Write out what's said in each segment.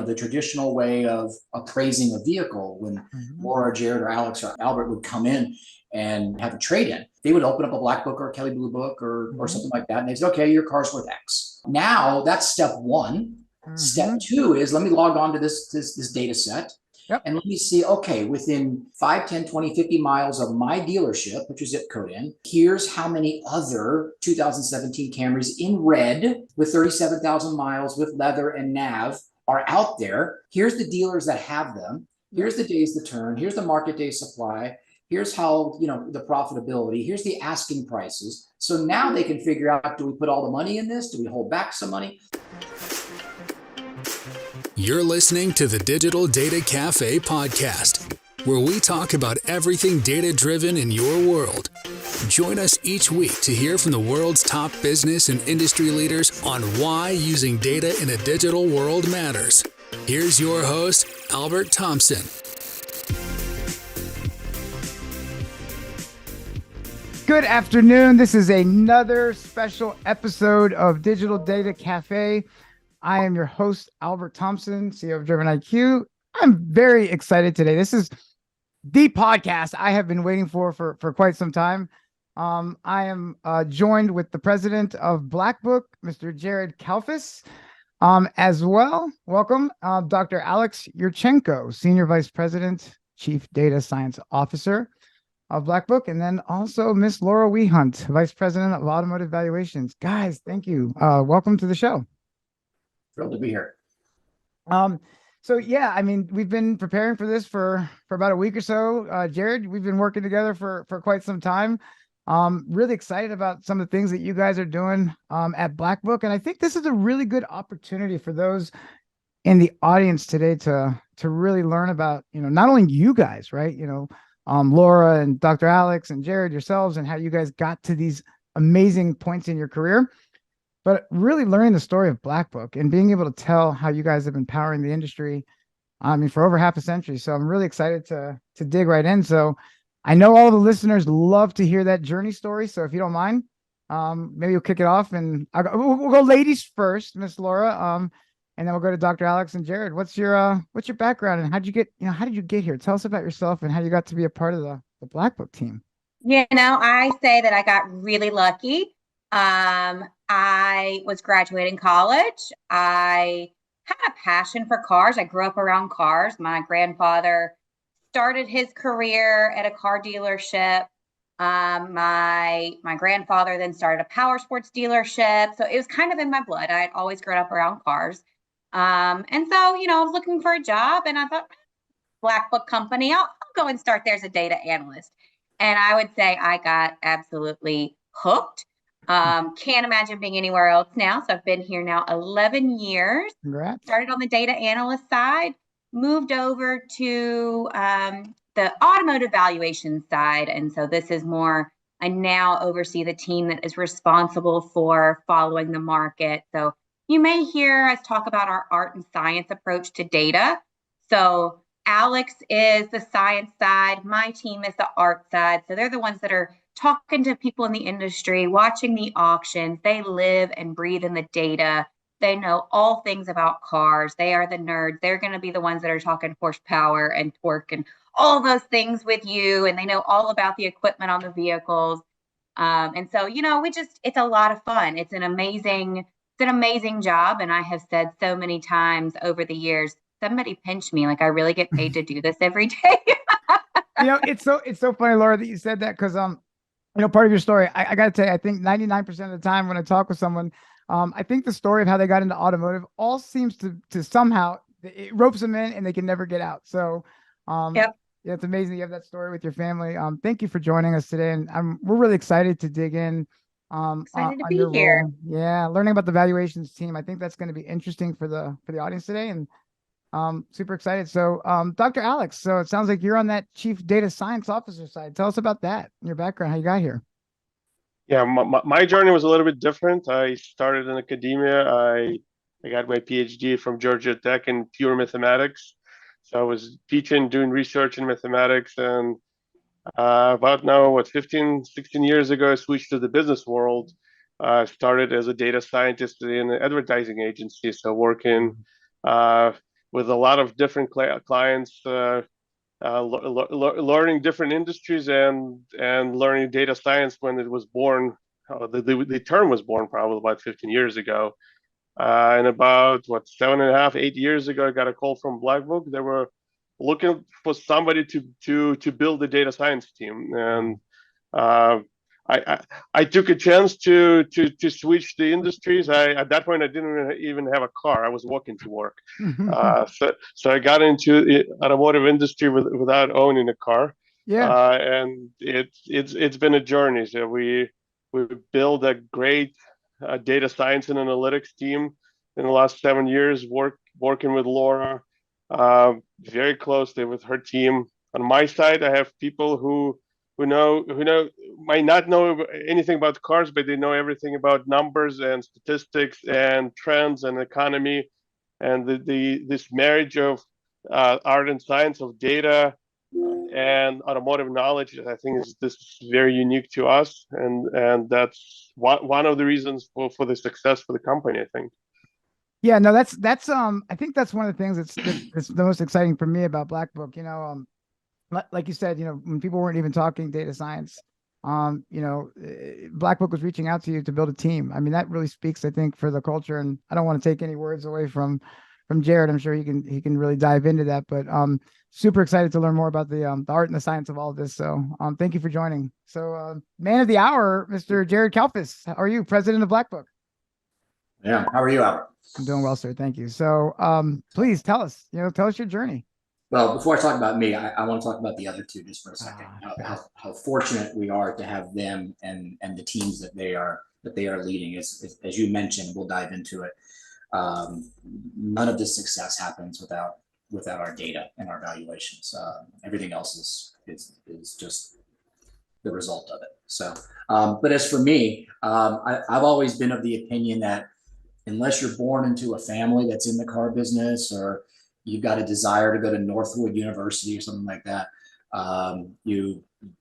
the traditional way of appraising a vehicle, when Laura, Jared, or Alex or Albert would come in and have a trade-in, they would open up a black book or a Kelly Blue book or something like that. And they'd say, okay, your car's worth X. Now that's step one. Step two is let me log on to this data set. Yep. And let me see, okay, within 5, 10, 20, 50 miles of my dealership, put your zip code in, here's how many other 2017 Camrys in red with 37,000 miles with leather and nav are out there. Here's the dealers that have them. Here's the days to turn. Here's the market day supply. Here's how, the profitability. Here's the asking prices. So now they can figure out, do we put all the money in this? Do we hold back some money? You're listening to the Digital Data Café podcast, where we talk about everything data-driven in your world. Join us each week to hear from the world's top business and industry leaders on why using data in a digital world matters. Here's your host, Albert Thompson. Good afternoon. This is another special episode of Digital Data Café. I am your host, Albert Thompson, CEO of Driven IQ. I'm very excited today. This is the podcast I have been waiting for quite some time. I am joined with the president of Black Book, Mr. Jared Kalfus, as well. Welcome, Dr. Alex Yurchenko, Senior Vice President, Chief Data Science Officer of Black Book, and then also Miss Laura Wehunt, Vice President of Automotive Valuations. Guys, thank you. Welcome to the show. Thrilled to be here. So yeah, I mean, we've been preparing for this for about a week or so. Jared, we've been working together for quite some time. Really excited about some of the things that you guys are doing at Black Book. And I think this is a really good opportunity for those in the audience today to really learn about, not only you guys, right? Laura and Dr. Alex and Jared yourselves and how you guys got to these amazing points in your career, but really learning the story of Black Book and being able to tell how you guys have been powering the industry, for over half a century. So I'm really excited to dig right in. So I know all the listeners love to hear that journey story. So if you don't mind, maybe you'll kick it off, and we'll go ladies first, Miss Laura, and then we'll go to Dr. Alex and Jared. What's your background, and how did you get here? Tell us about yourself and how you got to be a part of the Black Book team. I say that I got really lucky. I was graduating college. I had a passion for cars. I grew up around cars. My grandfather started his career at a car dealership. My grandfather then started a power sports dealership. So it was kind of in my blood. I'd always grown up around cars. And so, I was looking for a job, and I thought, Black Book company, I'll go and start there as a data analyst. And I would say I got absolutely hooked. Can't imagine being anywhere else now. So I've been here now 11 years. Congrats. Started on the data analyst side, moved over to the automotive valuation side. And so this is more, I now oversee the team that is responsible for following the market. So you may hear us talk about our art and science approach to data. So Alex is the science side. My team is the art side. So they're the ones that are talking to people in the industry, watching the auctions. They live and breathe in the data. They know all things about cars. They are the nerds. They're going to be the ones that are talking horsepower and torque and all those things with you. And they know all about the equipment on the vehicles. And so, it's a lot of fun. It's an amazing job. And I have said so many times over the years, somebody pinch me. Like, I really get paid to do this every day. It's so funny, Laura, that you said that, because part of your story, I got to tell you, I think 99% of the time when I talk with someone, I think the story of how they got into automotive all seems to somehow, it ropes them in and they can never get out. So, Yep. Yeah, it's amazing you have that story with your family. Thank you for joining us today, and we're really excited to dig in. Excited to be here. Yeah, learning about the valuations team. I think that's going to be interesting for the audience today, and super excited. So, Dr. Alex, so it sounds like you're on that chief data science officer side. Tell us about that, your background, how you got here. Yeah, my journey was a little bit different. I started in academia. I got my PhD from Georgia Tech in pure mathematics. So I was teaching, doing research in mathematics, and about now, 15, 16 years ago, I switched to the business world. I started as a data scientist in an advertising agency, so working with a lot of different clients, learning different industries and learning data science when it was born. The term was born probably about 15 years ago. And about 7.5, 8 years ago, I got a call from Blackbook. They were looking for somebody to build a data science team, and I took a chance to switch the industries. At that point I didn't even have a car. I was walking to work. So I got into the automotive industry without owning a car. Yeah. And it's been a journey. So we built a great data science and analytics team in the last 7 years, working with Laura very closely with her team. On my side, I have people who might not know anything about cars, but they know everything about numbers and statistics and trends and economy, and this marriage of art and science, of data and automotive knowledge. I think this is very unique to us, and that's one of the reasons for the success for the company, I think. Yeah, no, that's I think that's one of the things that's the most exciting for me about Blackbook. Like you said, when people weren't even talking data science, Blackbook was reaching out to you to build a team. I mean, that really speaks, I think, for the culture. And I don't want to take any words away from Jared. I'm sure he can really dive into that. But super excited to learn more about the art and the science of all of this. So thank you for joining. So man of the hour, Mr. Jared Kalfus, how are you, president of Blackbook? Yeah, how are you, Albert? I'm doing well, sir. Thank you. So please tell us your journey. Well, before I talk about me, I want to talk about the other two just for a second. How fortunate we are to have them and the teams that they are leading. As you mentioned, we'll dive into it. None of this success happens without our data and our valuations. Everything else is just the result of it. So, but as for me, I've always been of the opinion that unless you're born into a family that's in the car business, or you've got a desire to go to Northwood University or something like that,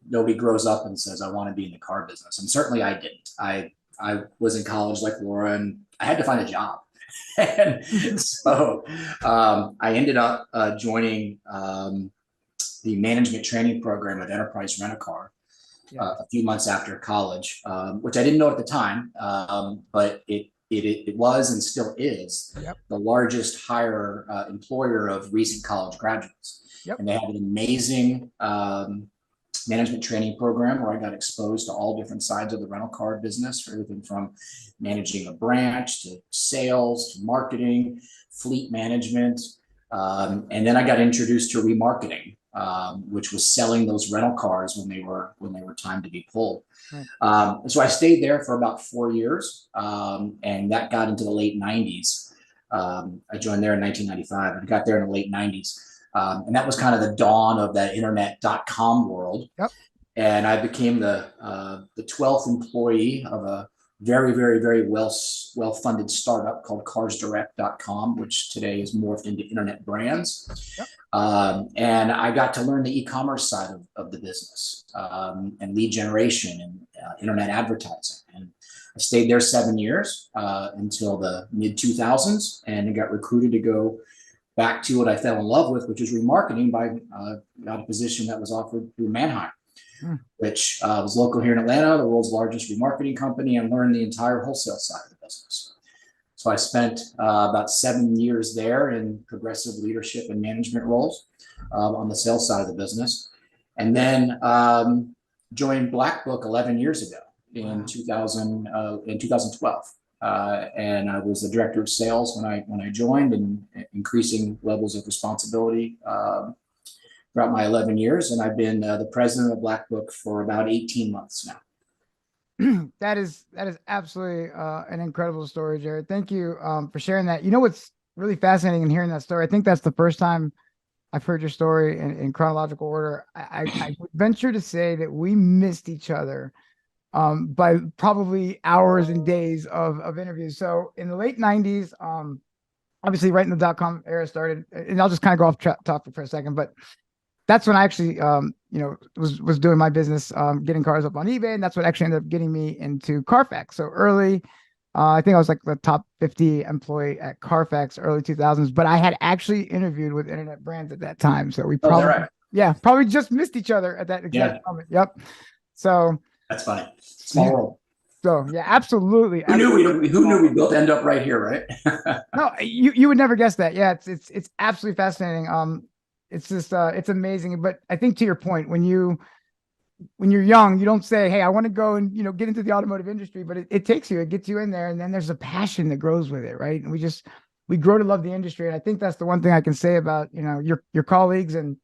nobody grows up and says, I want to be in the car business. And certainly I didn't. I was in college like Laura, and I had to find a job. And so I ended up joining the management training program at Enterprise Rent-A-Car a few months after college, which I didn't know at the time, but it was and still is the largest employer of recent college graduates. And they have an amazing management training program where I got exposed to all different sides of the rental car business, for everything from managing a branch to sales to marketing, fleet management. And then I got introduced to remarketing, which was selling those rental cars when they were time to be pulled. So I stayed there for about 4 years, and that got into the late 90s. I joined there in 1995 and got there in the late 90s. And that was kind of the dawn of that internet.com world. And I became the 12th employee of a very, very, very well-funded startup called carsdirect.com, which today is morphed into Internet Brands. And I got to learn the e-commerce side of the business, and lead generation and internet advertising. And I stayed there 7 years until the mid 2000s, and I got recruited to go back to what I fell in love with, which is remarketing. Got a position that was offered through Manheim, which was local here in Atlanta, the world's largest remarketing company, and learned the entire wholesale side of the business. So I spent about 7 years there in progressive leadership and management roles on the sales side of the business, and then joined Blackbook 11 years ago in 2012. And I was the director of sales when I joined, and increasing levels of responsibility throughout my 11 years. And I've been the president of Blackbook for about 18 months now. That is absolutely an incredible story, Jared. Thank you for sharing that. What's really fascinating in hearing that story, I think that's the first time I've heard your story in chronological order. I would venture to say that we missed each other by probably hours and days of interviews. So in the late 90s, obviously right in the .com era started, and I'll just kind of go off topic for a second, but that's when I actually, was doing my business, getting cars up on eBay, and that's what actually ended up getting me into Carfax. So early I think I was like the top 50 employee at Carfax early 2000s, but I had actually interviewed with internet brands at that time. So we Oh, is that probably, right? yeah, probably just missed each other at that exact Yeah, moment. Yep. So, that's funny. Small world. so yeah, absolutely. Who knew we'd both end up right here, right? No, you would never guess that. Yeah, it's absolutely fascinating. It's just it's amazing. But I think to your point, when you're young, you don't say, "Hey, I want to go and get into the automotive industry," but it takes you, it gets you in there, and then there's a passion that grows with it, right? And we grow to love the industry, and I think that's the one thing I can say about your colleagues and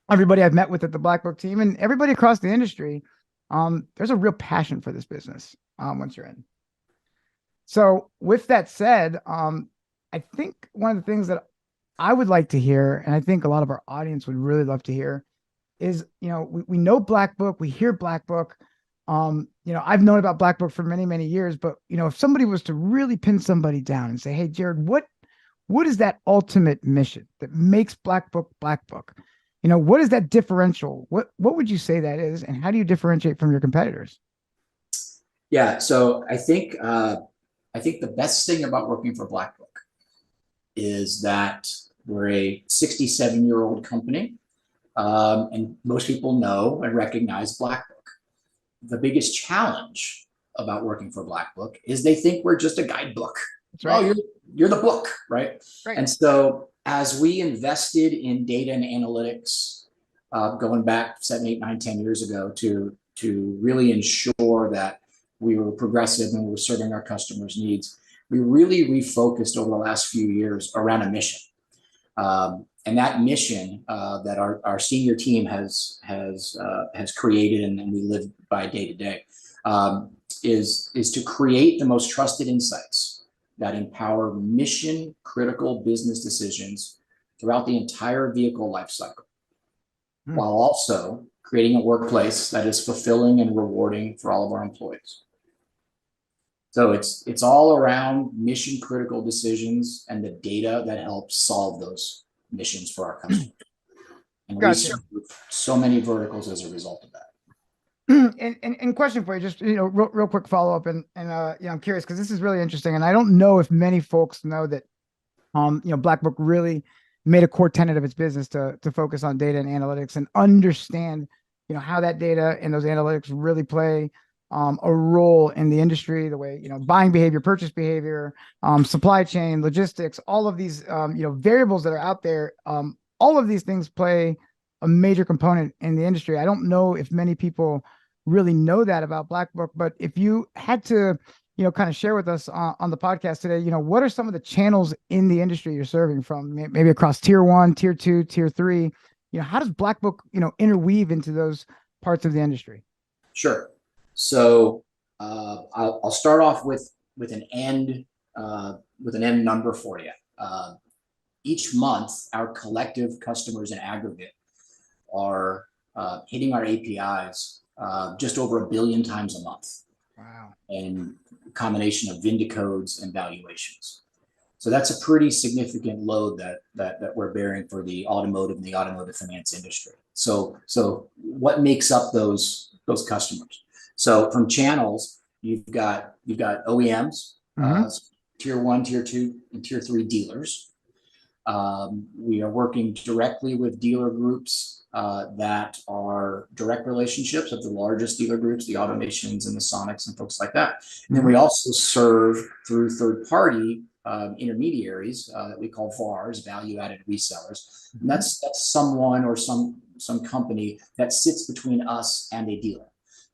everybody I've met with at the Black Book team and everybody across the industry. There's a real passion for this business once you're in. So with that said, I think one of the things that I would like to hear, and I think a lot of our audience would really love to hear, is we know Black Book, we hear Black Book. I've known about Black Book for many, many years, but if somebody was to really pin somebody down and say, "Hey, Jared, what is that ultimate mission that makes Black Book Black Book? What is that differential? What would you say that is, and how do you differentiate from your competitors?" Yeah, so I think the best thing about working for Black Book is that we're a 67-year-old company, and most people know and recognize Black Book. The biggest challenge about working for Black Book is they think we're just a guidebook. That's right. Oh, you're the book, right? Right. And so as we invested in data and analytics, going back 7, 8, 9, 10 years ago to really ensure that we were progressive and we were serving our customers' needs, we really refocused over the last few years around a mission. And that mission that our senior team has created and we live by day to day is to create the most trusted insights that empower mission critical business decisions throughout the entire vehicle life cycle, while also creating a workplace that is fulfilling and rewarding for all of our employees. So it's all around mission critical decisions and the data that helps solve those missions for our customers. And we serve so many verticals as a result of that. And question for you, just real quick follow up, and I'm curious because this is really interesting, and I don't know if many folks know that Black Book really made a core tenet of its business to focus on data and analytics and understand how that data and those analytics really play a role in the industry, the way buying behavior, purchase behavior, supply chain, logistics, all of these variables that are out there. All of these things play a major component in the industry. I don't know if many people really know that about Black Book, but if you had to kind of share with us on the podcast today, what are some of the channels in the industry you're serving from, maybe across tier 1, tier 2, tier 3? How does Black Book interweave into those parts of the industry? Sure. So I'll start off with an end number for you. Each month, our collective customers in aggregate are hitting our APIs just over 1 billion times a month. Wow. And a combination of VIN codes and valuations. So that's a pretty significant load that we're bearing for the automotive and the automotive finance industry. So what makes up those customers? So from channels, you've got OEMs, tier 1, tier 2, and tier 3 dealers. We are working directly with dealer groups that are direct relationships of the largest dealer groups, the Automations and the Sonics and folks like that. And then we also serve through third-party intermediaries that we call VARs, value-added resellers. And that's someone or some company that sits between us and a dealer.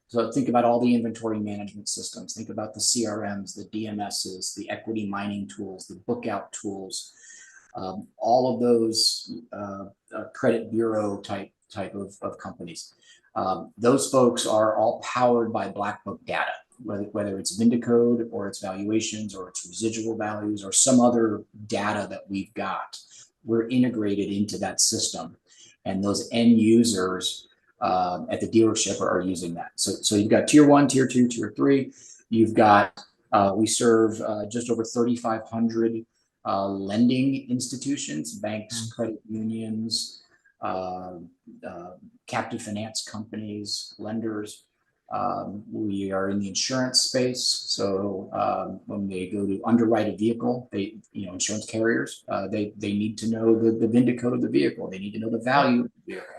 So think about all the inventory management systems. Think about the CRMs, the DMSs, the equity mining tools, the bookout tools, all of those credit bureau type of companies. Those folks are all powered by Black Book data, whether it's VIN code or it's valuations or it's residual values or some other data that we've got. We're integrated into that system, and those end users at the dealership are using that. So you've got tier 1, tier 2, tier 3. You've got we serve just over 3,500 lending institutions, banks, credit unions, captive finance companies, lenders. We are in the insurance space. So when they go to underwrite a vehicle, insurance carriers, they need to know the VIN code of the vehicle. They need to know the value of the vehicle.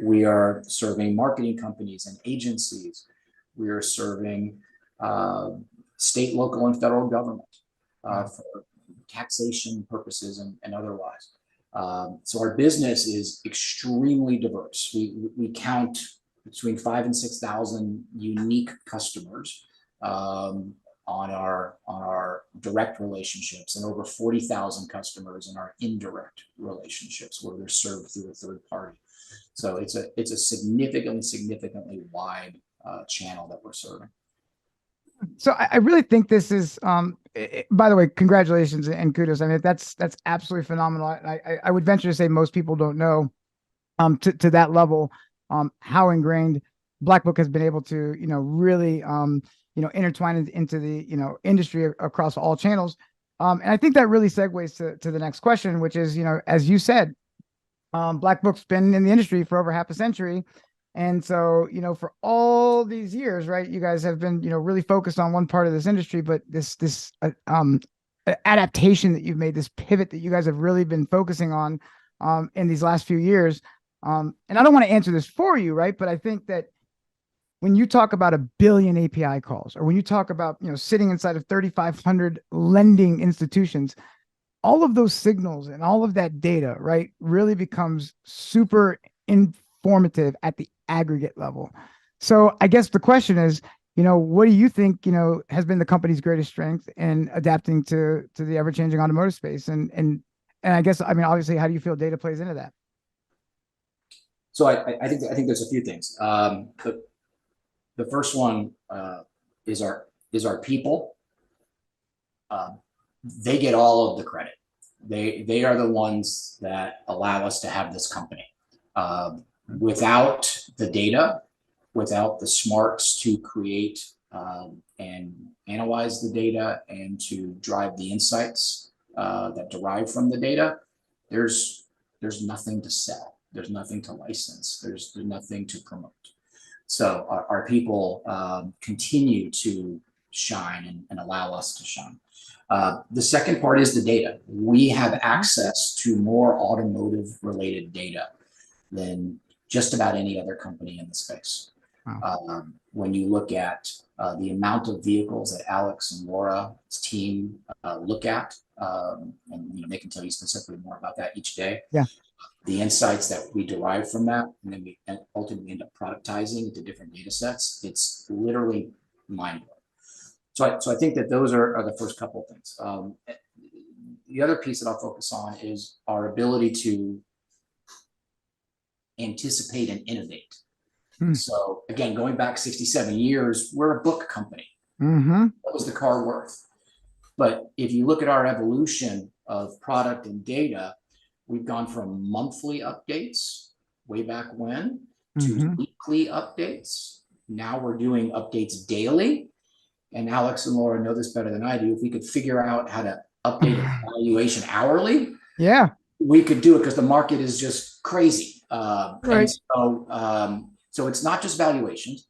We are serving marketing companies and agencies. We are serving state, local, and federal government for taxation purposes and otherwise. So our business is extremely diverse. We count between 5,000 and 6,000 unique customers on our direct relationships, and over 40,000 customers in our indirect relationships where they're served through a third party. So it's a significantly wide channel that we're serving. So I really think this is, by the way, congratulations and kudos. I mean, that's absolutely phenomenal. I would venture to say most people don't know to that level how ingrained Black Book has been able to, really, intertwine into the, industry across all channels. And I think that really segues to the next question, which is, as you said, Black Book's been in the industry for over half a century. And so, for all these years, right, you guys have been, really focused on one part of this industry, but this adaptation that you've made, this pivot that you guys have really been focusing on in these last few years. And I don't want to answer this for you, right? But I think that when you talk about 1 billion API calls, or when you talk about, sitting inside of 3,500 lending institutions, all of those signals and all of that data, right, really becomes super informative at the aggregate level. So I guess the question is, what do you think, has been the company's greatest strength in adapting to the ever-changing automotive space? And I guess, I mean, obviously, how do you feel data plays into that? So I think there's a few things. The first one is our people. They get all of the credit. They are the ones that allow us to have this company. Without the data, without the smarts to create and analyze the data and to drive the insights that derive from the data, there's nothing to sell. There's nothing to license. There's nothing to promote. So our people continue to shine and allow us to shine. The second part is the data. We have access to more automotive related data than just about any other company in the space. Wow. When you look at the amount of vehicles that Alex and Laura's team look at, and they can tell you specifically more about that each day. Yeah. The insights that we derive from that, and then we ultimately end up productizing into different data sets, it's literally mind-blowing. So I think that those are the first couple of things. The other piece that I'll focus on is our ability to anticipate and innovate. So again, going back 67 years, we're a book company. What was the car worth? But if you look at our evolution of product and data, we've gone from monthly updates way back when to weekly updates. Now we're doing updates daily. And Alex and Laura know this better than I do. If we could figure out how to update a valuation hourly, we could do it because the market is just crazy. Right. And so it's not just valuations,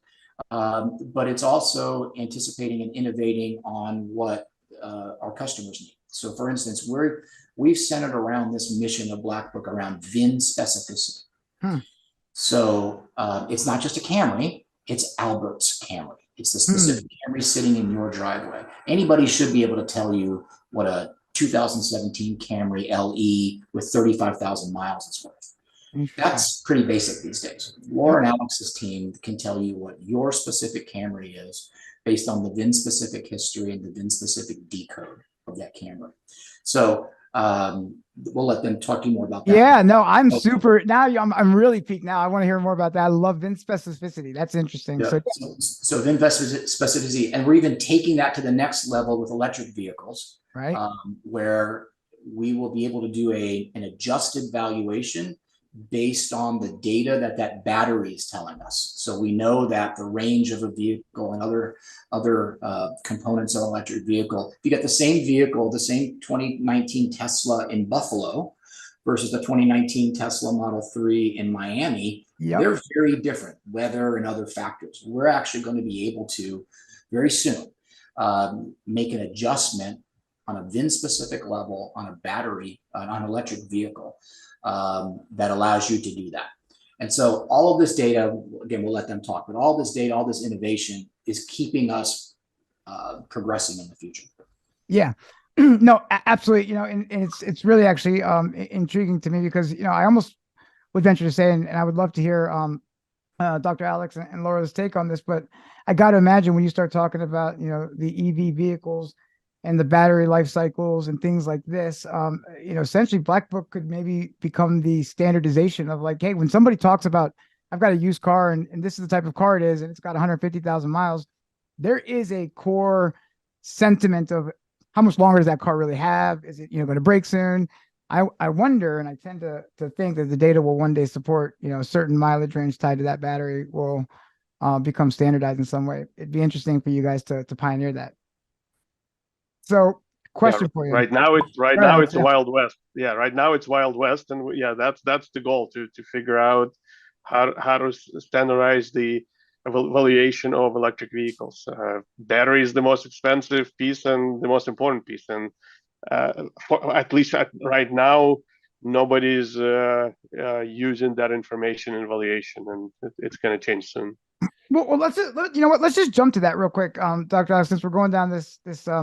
but it's also anticipating and innovating on what our customers need. So for instance, we've centered around this mission of Black Book around VIN specificity. So it's not just a Camry, it's Albert's Camry. It's the specific Camry sitting in your driveway. Anybody should be able to tell you what a 2017 Camry LE with 35,000 miles is worth. That's pretty basic these days. Laura and Alex's team can tell you what your specific Camry is based on the VIN specific history and the VIN specific decode of that Camry. So we'll let them talk to you more about that. Yeah, no, I'm super now. I'm really peaked now. I want to hear more about that. I love VIN specificity. That's interesting. Yeah. So VIN specificity, and we're even taking that to the next level with electric vehicles, right? Where we will be able to do an adjusted valuation based on the data that battery is telling us. So we know that the range of a vehicle and other components of an electric vehicle, if you get the same vehicle, the same 2019 Tesla in Buffalo versus the 2019 Tesla Model 3 in Miami, they're very different, weather and other factors. We're actually going to be able to very soon make an adjustment on a VIN-specific level on a battery, on an electric vehicle that allows you to do that. And so all of this data, again, we'll let them talk, but all this data, all this innovation is keeping us progressing in the future. Yeah. No, absolutely. You know, and it's really actually intriguing to me because, you know, I almost would venture to say, and I would love to hear Dr. Alex and Laura's take on this, but I got to imagine when you start talking about, you know, the EV vehicles and the battery life cycles and things like this, you know, essentially Black Book could maybe become the standardization of like, hey, when somebody talks about, I've got a used car and this is the type of car it is, and it's got 150,000 miles, there is a core sentiment of how much longer does that car really have? Is it, you know, going to break soon? I wonder, and I tend to think that the data will one day support, you know, a certain mileage range tied to that battery will become standardized in some way. It'd be interesting for you guys to pioneer that. So, question for you. Right now, it's a Wild West. Yeah, right now it's Wild West, and that's the goal to figure out how to standardize the valuation of electric vehicles. Battery is the most expensive piece and the most important piece, and at least right now, nobody's using that information in valuation, and it's going to change soon. Well, you know what? Let's just jump to that real quick, Dr. Alex, since we're going down this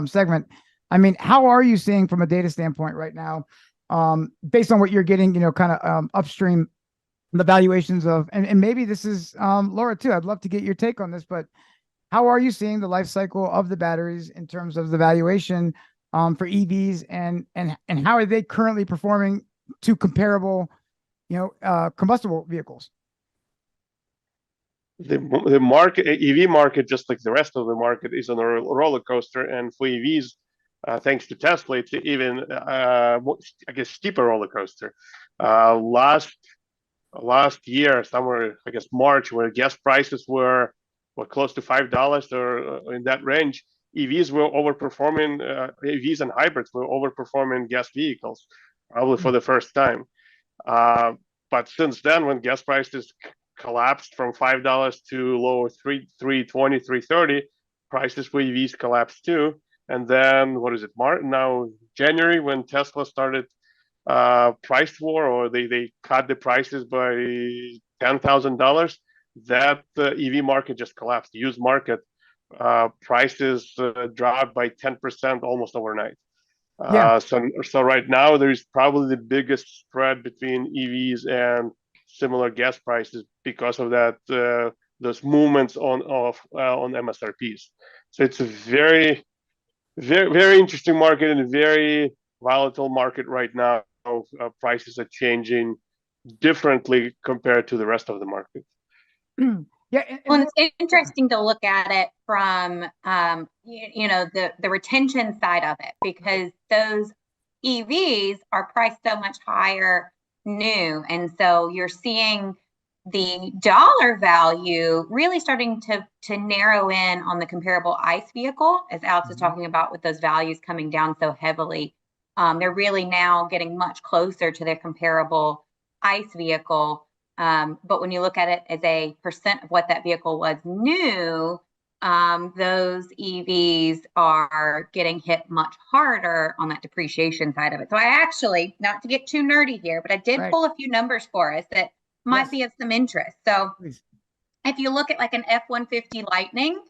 segment. I mean, how are you seeing from a data standpoint right now, based on what you're getting, you know, kind of upstream, the valuations of, and maybe this is Laura too. I'd love to get your take on this, but how are you seeing the life cycle of the batteries in terms of the valuation for EVs, and how are they currently performing to comparable, you know, combustible vehicles? The market, EV market, just like the rest of the market, is on a roller coaster, and for EVs, thanks to Tesla, it's even I guess steeper roller coaster. Last year, somewhere I guess March, where gas prices were close to $5 or in that range, EVs were overperforming. EVs and hybrids were overperforming gas vehicles, probably for the first time. But since then, when gas prices collapsed from $5 to low $3.20, $3.30, prices for EVs collapsed too. And then what is it? Now January, when Tesla started price war, or they cut the prices by $10,000, that EV market just collapsed. The used market prices dropped by 10% almost overnight. So right now there's probably the biggest spread between EVs and similar gas prices because of that those movements on MSRPs. So it's a very, very, very interesting market and a very volatile market right now. Prices are changing differently compared to the rest of the market. Well, it's interesting to look at it from you know, the retention side of it, because those EVs are priced so much higher new, and so you're seeing the dollar value really starting to narrow in on the comparable ICE vehicle, as Alex is talking about, with those values coming down so heavily. They're really now getting much closer to their comparable ICE vehicle. But when you look at it as a percent of what that vehicle was new, those EVs are getting hit much harder on that depreciation side of it. So I actually, not to get too nerdy here, but I did pull a few numbers for us that might be of some interest. So if you look at like an F-150 Lightning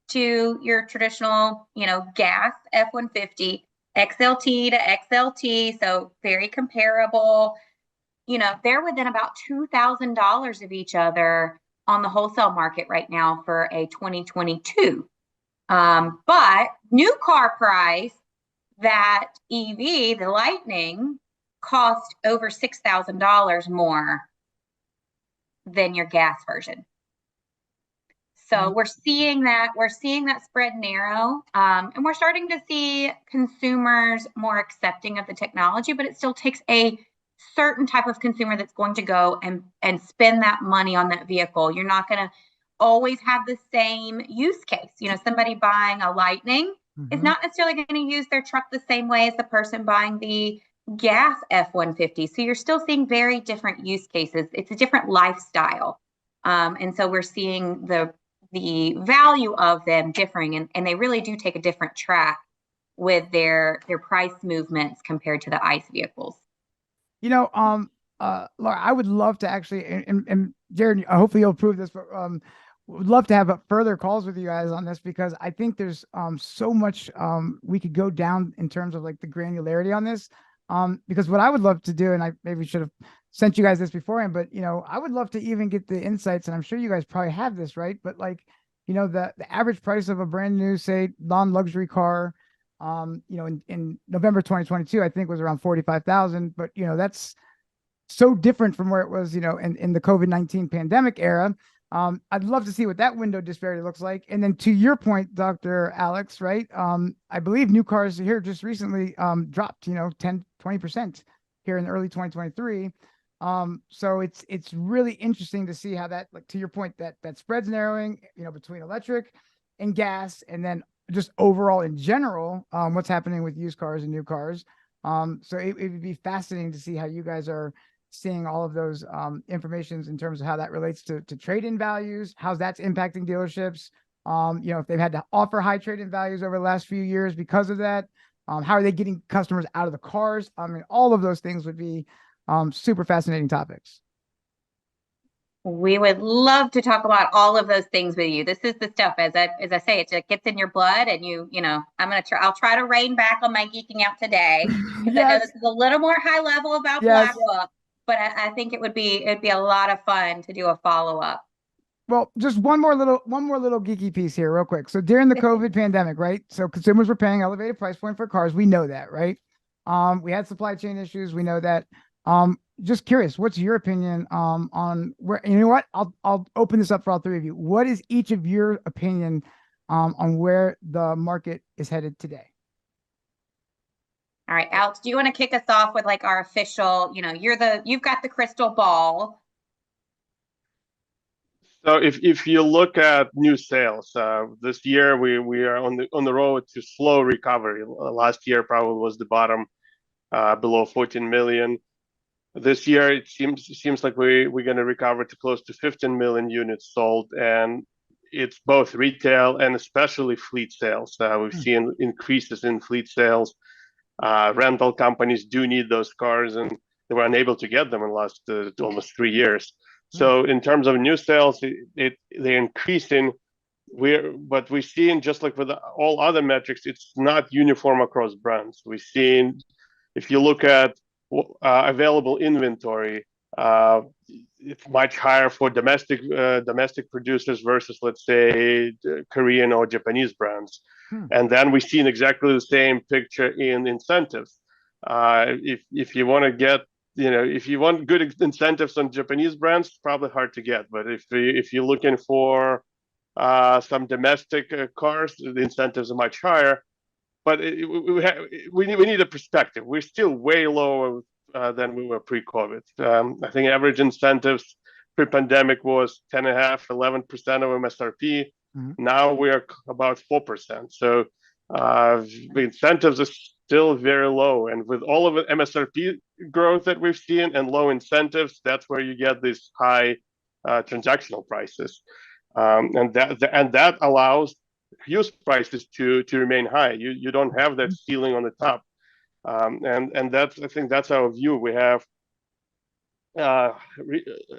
to your traditional, you know, gas F-150, XLT to XLT, so very comparable, you know, they're within about $2,000 of each other on the wholesale market right now for a 2022. But new car price, that EV, the Lightning, cost over $6,000 more than your gas version. So we're seeing that spread narrow, and we're starting to see consumers more accepting of the technology, but it still takes a certain type of consumer that's going to go and spend that money on that vehicle. You're not going to always have the same use case. You know, somebody buying a Lightning is not necessarily going to use their truck the same way as the person buying the gas F-150. So you're still seeing very different use cases. It's a different lifestyle. And so we're seeing the value of them differing, and they really do take a different track with their price movements compared to the ICE vehicles. Laura, I would love to actually, and Jared, hopefully you'll approve this, but would love to have further calls with you guys on this, because I think there's so much we could go down in terms of like the granularity on this. Because what I would love to do, and I maybe should have sent you guys this beforehand, but I would love to even get the insights, and I'm sure you guys probably have this, right? But like, the average price of a brand new, say, non-luxury car, in November 2022, I think was around 45,000, but that's so different from where it was, in the COVID-19 pandemic era. I'd love to see what that window disparity looks like. And then to your point, Dr. Alex, right? I believe new cars here just recently dropped, 10, 20% here in early 2023. So it's really interesting to see how that, like to your point, that spread's narrowing, between electric and gas, and then just overall in general, what's happening with used cars and new cars. So it would be fascinating to see how you guys are seeing all of those informations in terms of how that relates to trade-in values, how that's impacting dealerships. If they've had to offer high trade-in values over the last few years because of that, how are they getting customers out of the cars? I mean, all of those things would be super fascinating topics. We would love to talk about all of those things with you. This is the stuff, as I say, it gets in your blood, and I'll try to rein back on my geeking out today, because I know this is a little more high level about Black Book, but I think it'd be a lot of fun to do a follow-up. Well, just one more little geeky piece here real quick. So during the COVID pandemic, right? So consumers were paying elevated price point for cars. We know that, right? We had supply chain issues. We know that. Just curious, what's your opinion on where, you know what? I'll open this up for all three of you. What is each of your opinion on where the market is headed today? All right, Alex, do you want to kick us off with like our official, you've got the crystal ball. So if you look at new sales, this year we are on the road to slow recovery. Last year probably was the bottom, below 14 million. This year it seems like we're going to recover to close to 15 million units sold, and it's both retail and especially fleet sales. We've seen increases in fleet sales. Rental companies do need those cars, and they were unable to get them in the last almost 3 years. So in terms of new sales, they're increasing. But we're seeing, just like with all other metrics, it's not uniform across brands. We're seeing, if you look at available inventory, it's much higher for domestic producers versus, let's say, Korean or Japanese brands. And then we've seen exactly the same picture in incentives. If you want to get, if you want good incentives on Japanese brands, it's probably hard to get. But if you're looking for some domestic cars, the incentives are much higher. But we need a perspective. We're still way lower than we were pre-COVID. I think average incentives pre-pandemic was 10.5%, 11% of MSRP. Now we're about 4%. So the incentives are still very low. And with all of the MSRP growth that we've seen and low incentives, that's where you get these high transactional prices. And that allows used prices to remain high. You don't have that ceiling on the top. And I think that's our view. We have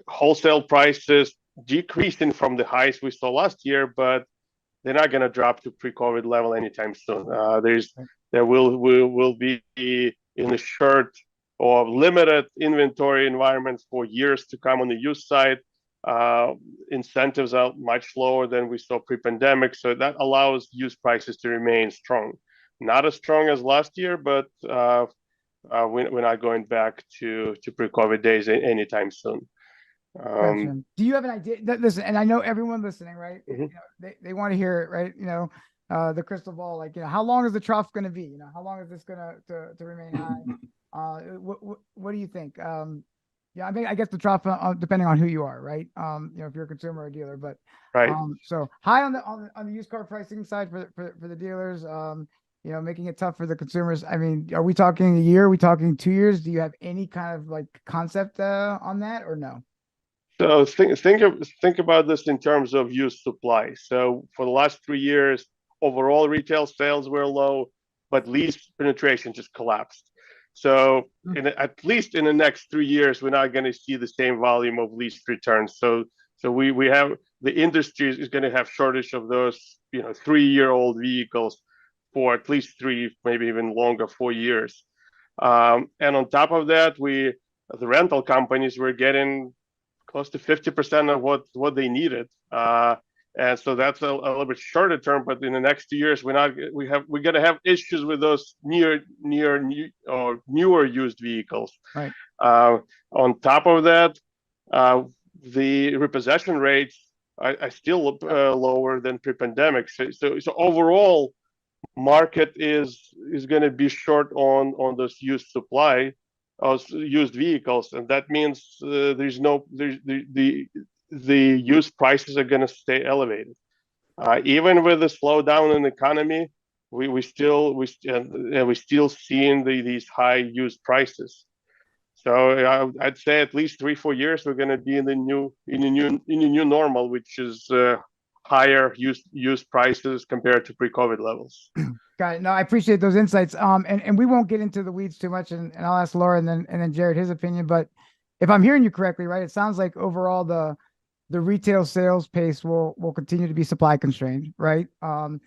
wholesale prices decreasing from the highs we saw last year, but they're not going to drop to pre-COVID level anytime soon. There will be in a short or limited inventory environment for years to come on the used side. Incentives are much lower than we saw pre-pandemic, so that allows used prices to remain strong. Not as strong as last year, but we're not going back to pre-COVID days anytime soon. Gotcha. Do you have an idea? Listen, and I know everyone listening, right? They want to hear it, right? The crystal ball, like, how long is the trough going to be? How long is this going to remain high? What do you think? Yeah, I mean, I guess the trough, depending on who you are, right? If you're a consumer or a dealer, but right. So high on the used car pricing side for the dealers. making it tough for the consumers. I mean, are we talking a year? Are we talking 2 years? Do you have any kind of like concept on that or no? So think about this in terms of used supply. So for the last 3 years, overall retail sales were low, but lease penetration just collapsed. So at least in the next 3 years, we're not going to see the same volume of lease returns. So we have the industry is going to have shortage of those 3-year-old vehicles for at least 3, maybe even longer, 4 years. And on top of that, the rental companies were getting close to 50% of what they needed. And so that's a little bit shorter term, but in the next 2 years, we're gonna have issues with those new or newer used vehicles. Right. On top of that, the repossession rates are still lower than pre-pandemic. So overall, market is going to be short on this used supply of used vehicles, and that means the used prices are going to stay elevated. Even with the slowdown in the economy, we still seeing these high used prices. So I'd say at least 3-4 years we're going to be in the new normal, which is higher used prices compared to pre-COVID levels. Got it. No, I appreciate those insights. And we won't get into the weeds too much, and I'll ask Laura and then Jared his opinion. But if I'm hearing you correctly, right, it sounds like overall the retail sales pace will continue to be supply constrained, right? And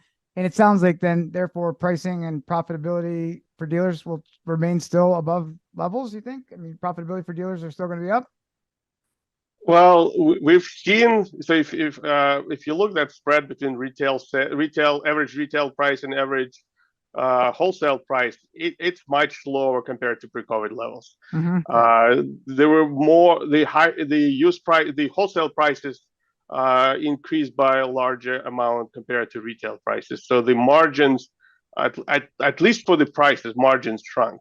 it sounds like then therefore pricing and profitability for dealers will remain still above levels, you think? I mean, profitability for dealers are still going to be up? Well, we've seen, so if you look at that spread between average retail price and average wholesale price, it's much lower compared to pre-COVID levels. There were more the wholesale prices increased by a larger amount compared to retail prices. So the margins, at least for the prices, margins shrunk.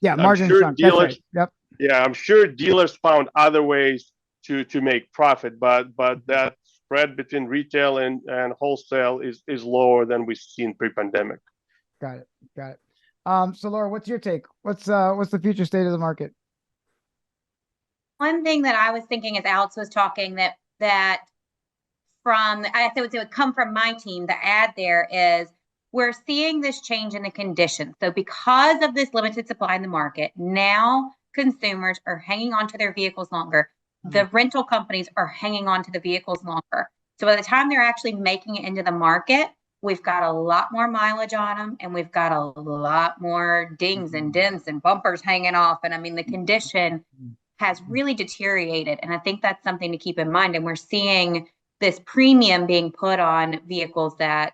Margins shrunk. That's right. Yep. Yeah, I'm sure dealers found other ways to make profit, but that spread between retail and wholesale is lower than we've seen pre-pandemic. Got it. So Laura, what's your take? What's the future state of the market? One thing that I was thinking as Alex was talking that from, I think it would come from my team, the ad there is, we're seeing this change in the conditions. So because of this limited supply in the market, now consumers are hanging on to their vehicles longer. The rental companies are hanging on to the vehicles longer. So by the time they're actually making it into the market, we've got a lot more mileage on them, and we've got a lot more dings and dents and bumpers hanging off. And I mean, the condition has really deteriorated. And I think that's something to keep in mind. And we're seeing this premium being put on vehicles that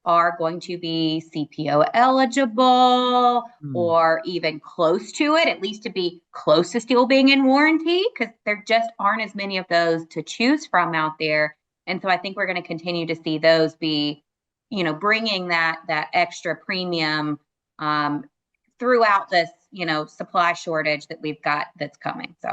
are going to be CPO eligible or even close to it, at least to be close to still being in warranty, because there just aren't as many of those to choose from out there. And so I think we're going to continue to see those be, bringing that extra premium throughout this, supply shortage that we've got that's coming. So.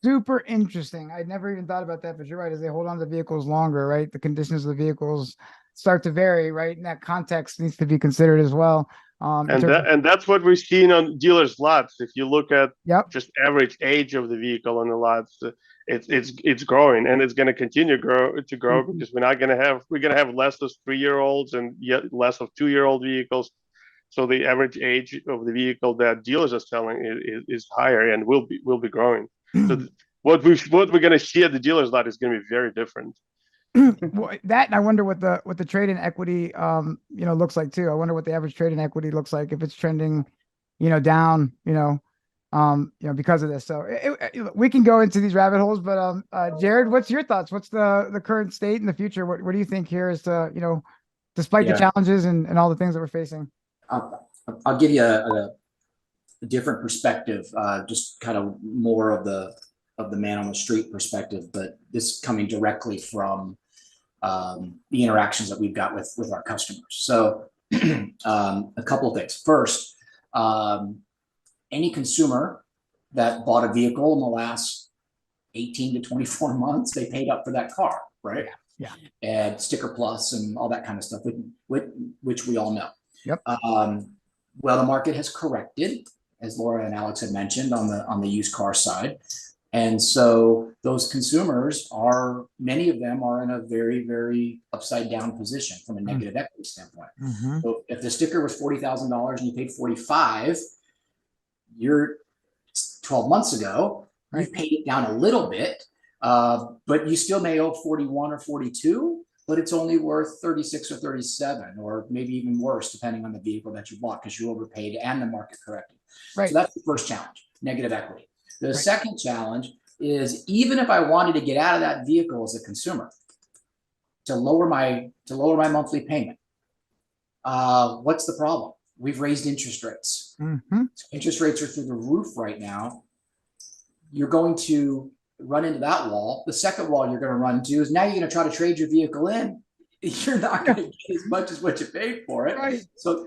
Super interesting. I'd never even thought about that, but you're right. As they hold on to vehicles longer, right? The conditions of the vehicles start to vary, right? And that context needs to be considered as well. And that's what we're seeing on dealers' lots. If you look at just average age of the vehicle on the lots, it's growing, and it's going to continue to grow because we're going to have less of 3-year-olds and yet less of 2-year-old vehicles. So the average age of the vehicle that dealers are selling is higher and will be growing. So what we're going to see at the dealers' lot is going to be very different. Well, that, and I wonder what the trade-in equity looks like too. I wonder what the average trade-in equity looks like, if it's trending down because of this. So we can go into these rabbit holes, but Jared, what's your thoughts? What's the current state and the future? What do you think here is despite the challenges and all the things that we're facing? I'll give you a different perspective, just kind of more of the man on the street perspective, but this coming directly from the interactions that we've got with our customers. So a couple of things. First, any consumer that bought a vehicle in the last 18 to 24 months, they paid up for that car, right? and Sticker Plus and all that kind of stuff, which we all know. Yep. Well, the market has corrected, as Laura and Alex had mentioned, on the used car side. And so those consumers many of them are in a very, very upside down position from a negative equity standpoint. So if the sticker was $40,000 and you paid 45, you're 12 months ago, you've paid it down a little bit, but you still may owe 41 or 42, but it's only worth 36 or 37, or maybe even worse, depending on the vehicle that you bought, because you overpaid and the market corrected. So that's the first challenge, negative equity. The second challenge is, even if I wanted to get out of that vehicle as a consumer to lower my monthly payment, what's the problem? We've raised interest rates. So interest rates are through the roof right now. You're going to run into that wall. The second wall you're going to run into is, now you're going to try to trade your vehicle in. You're not going to get as much as what you paid for it. So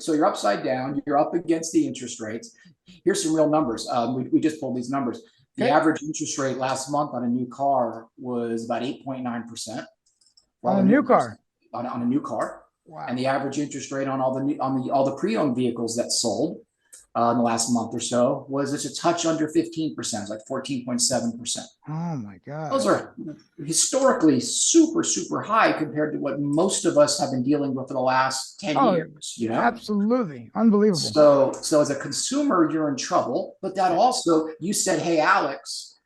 you're upside down. You're up against the interest rates. Here's some real numbers. We just pulled these numbers. The average interest rate last month on a new car was about 8.9%. On a new car. On a new car. Wow. And the average interest rate on all the pre-owned vehicles that sold in the last month or so was just a touch under 15%, like 14.7%. Oh my God. Those are historically super, super high compared to what most of us have been dealing with for the last 10 years, you know? Absolutely. Unbelievable. So as a consumer, you're in trouble, but that also, you said, hey, Alex,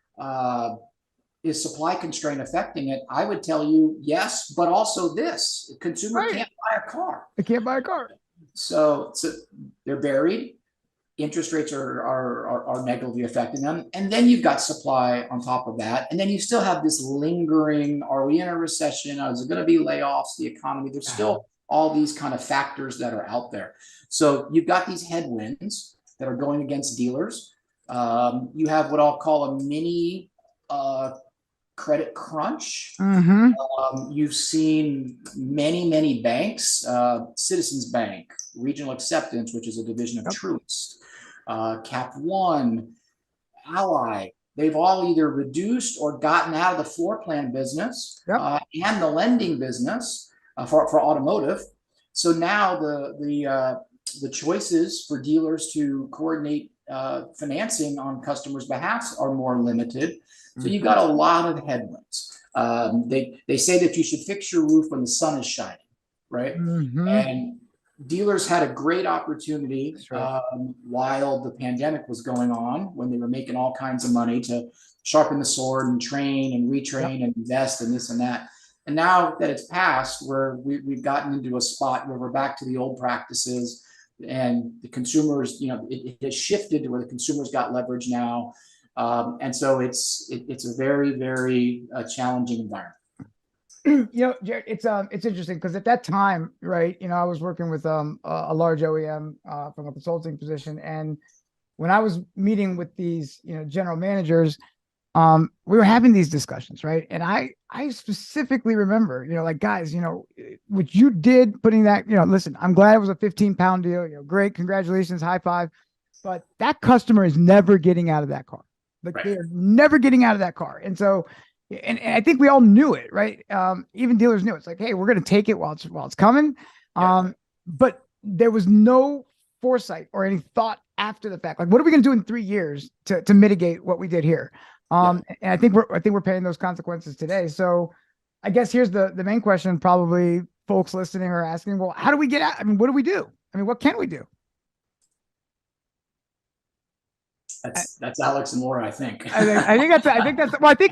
is supply constraint affecting it? I would tell you yes, but also this: the consumer can't buy a car. They can't buy a car. So they're buried. Interest rates are negatively affecting them. And then you've got supply on top of that. And then you still have this lingering, are we in a recession? Is it going to be layoffs, the economy? There's still all these kind of factors that are out there. So you've got these headwinds that are going against dealers. You have what I'll call a mini credit crunch. You've seen many banks, Citizens Bank, Regional Acceptance, which is a division of Truist, Cap One, Ally. They've all either reduced or gotten out of the floor plan business and the lending business for automotive. So now the choices for dealers to coordinate financing on customers' behalf are more limited. So you've got a lot of headwinds. They say that you should fix your roof when the sun is shining, right? And dealers had a great opportunity while the pandemic was going on, when they were making all kinds of money to sharpen the sword and train and retrain and invest and this and that. And now that it's passed, we've gotten into a spot where we're back to the old practices, and the consumers, it has shifted to where the consumers got leverage now. And so it's a very, very challenging environment. Jared, it's interesting because at that time, right, I was working with a large OEM from a consulting position, and when I was meeting with these general managers, we were having these discussions, right? And I specifically remember, like, guys, what you did, putting that, listen, I'm glad it was a 15-pound deal, great, congratulations, high five, but that customer is never getting out of that car. Like, they're never getting out of that car. And so, and I think we all knew it, right? Even dealers knew it. It's like, hey, we're going to take it while it's coming. But there was no foresight or any thought after the fact. Like, what are we going to do in 3 years to mitigate what we did here? And I think we're paying those consequences today. So I guess here's the main question, probably folks listening are asking, well, how do we get out? I mean, what do we do? I mean, what can we do? That's Alex and Laura, I think. I think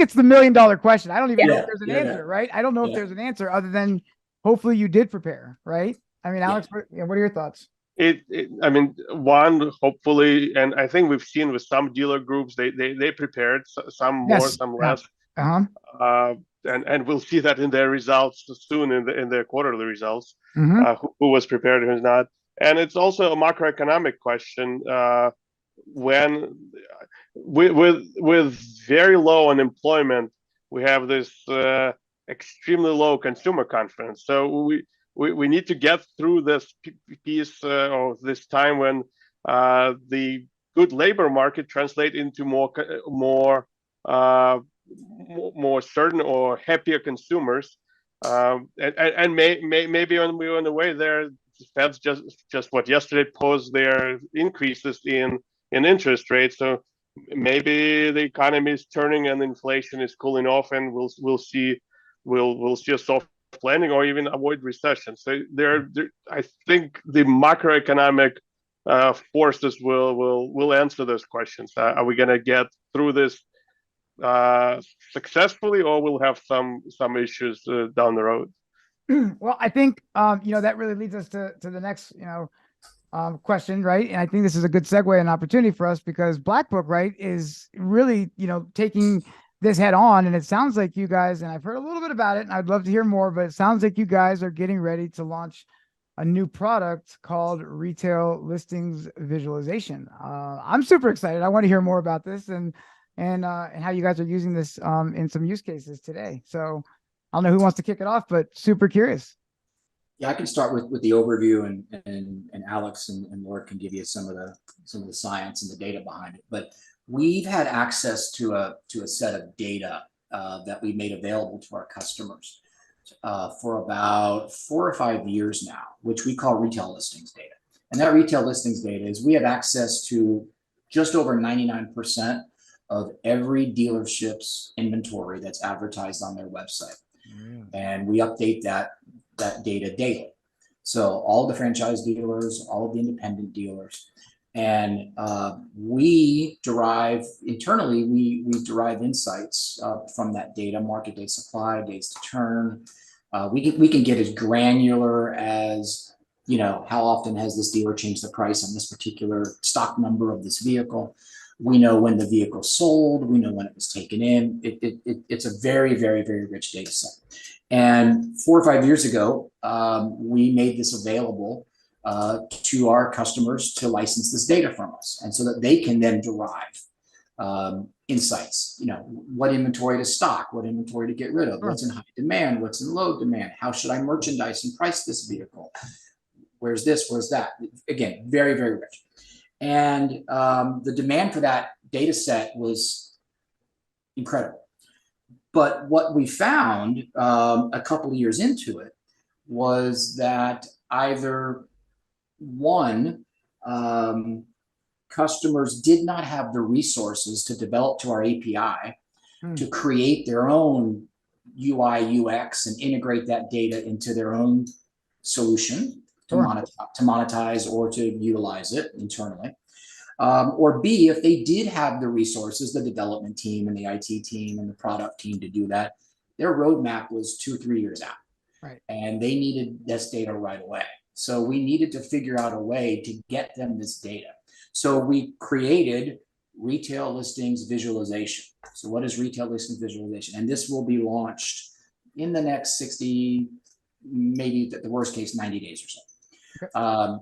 it's the $1 million question. I don't even know if there's an answer, right? I don't know if there's an answer other than hopefully you did prepare, right? I mean, Alex, what are your thoughts? One, hopefully, and I think we've seen with some dealer groups, they prepared, some more, some less. And we'll see that in their results soon, in their quarterly results, who was prepared and who's not. And it's also a macroeconomic question. When with very low unemployment, we have this extremely low consumer confidence. So we need to get through this piece or this time when the good labor market translate into more certain or happier consumers. Maybe when we were on the way there, the Fed's just what yesterday posed their increases in interest rates. So maybe the economy is turning and inflation is cooling off, and we'll see a soft landing or even avoid recession. So I think the macroeconomic forces will answer those questions. Are we going to get through this successfully, or we'll have some issues down the road? Well, I think that really leads us to the next question, right? And I think this is a good segue and opportunity for us, because Black Book, right, is really taking this head on. And it sounds like you guys, and I've heard a little bit about it, and I'd love to hear more, but it sounds like you guys are getting ready to launch a new product called Retail Listings Visualization. I'm super excited. I want to hear more about this and how you guys are using this in some use cases today. So I don't know who wants to kick it off, but super curious. Yeah, I can start with the overview, and Alex and Laura can give you some of the science and the data behind it. But we've had access to a set of data that we made available to our customers for about 4 or 5 years now, which we call retail listings data. And that retail listings data is we have access to just over 99% of every dealership's inventory that's advertised on their website. And we update that data daily. So all the franchise dealers, all of the independent dealers, and we derive internally, we derive insights from that data: market day supply, days to turn. We can get as granular as, how often has this dealer changed the price on this particular stock number of this vehicle. We know when the vehicle sold. We know when it was taken in. It's a very, very, very rich data set. And 4 or 5 years ago, we made this available to our customers to license this data from us, and so that they can then derive insights. What inventory to stock, what inventory to get rid of, what's in high demand, what's in low demand, how should I merchandise and price this vehicle? Where's this? Where's that? Again, very, very rich. And the demand for that data set was incredible. But what we found a couple of years into it was that either one, customers did not have the resources to develop to our API to create their own UI, UX, and integrate that data into their own solution to monetize or to utilize it internally. Or B, if they did have the resources, the development team and the IT team and the product team to do that, their roadmap was 2 or 3 years out. Right. And they needed this data right away. So we needed to figure out a way to get them this data. So we created Retail Listings Visualization. So what is Retail Listings Visualization? And this will be launched in the next 60, maybe at the worst case, 90 days or so. Okay.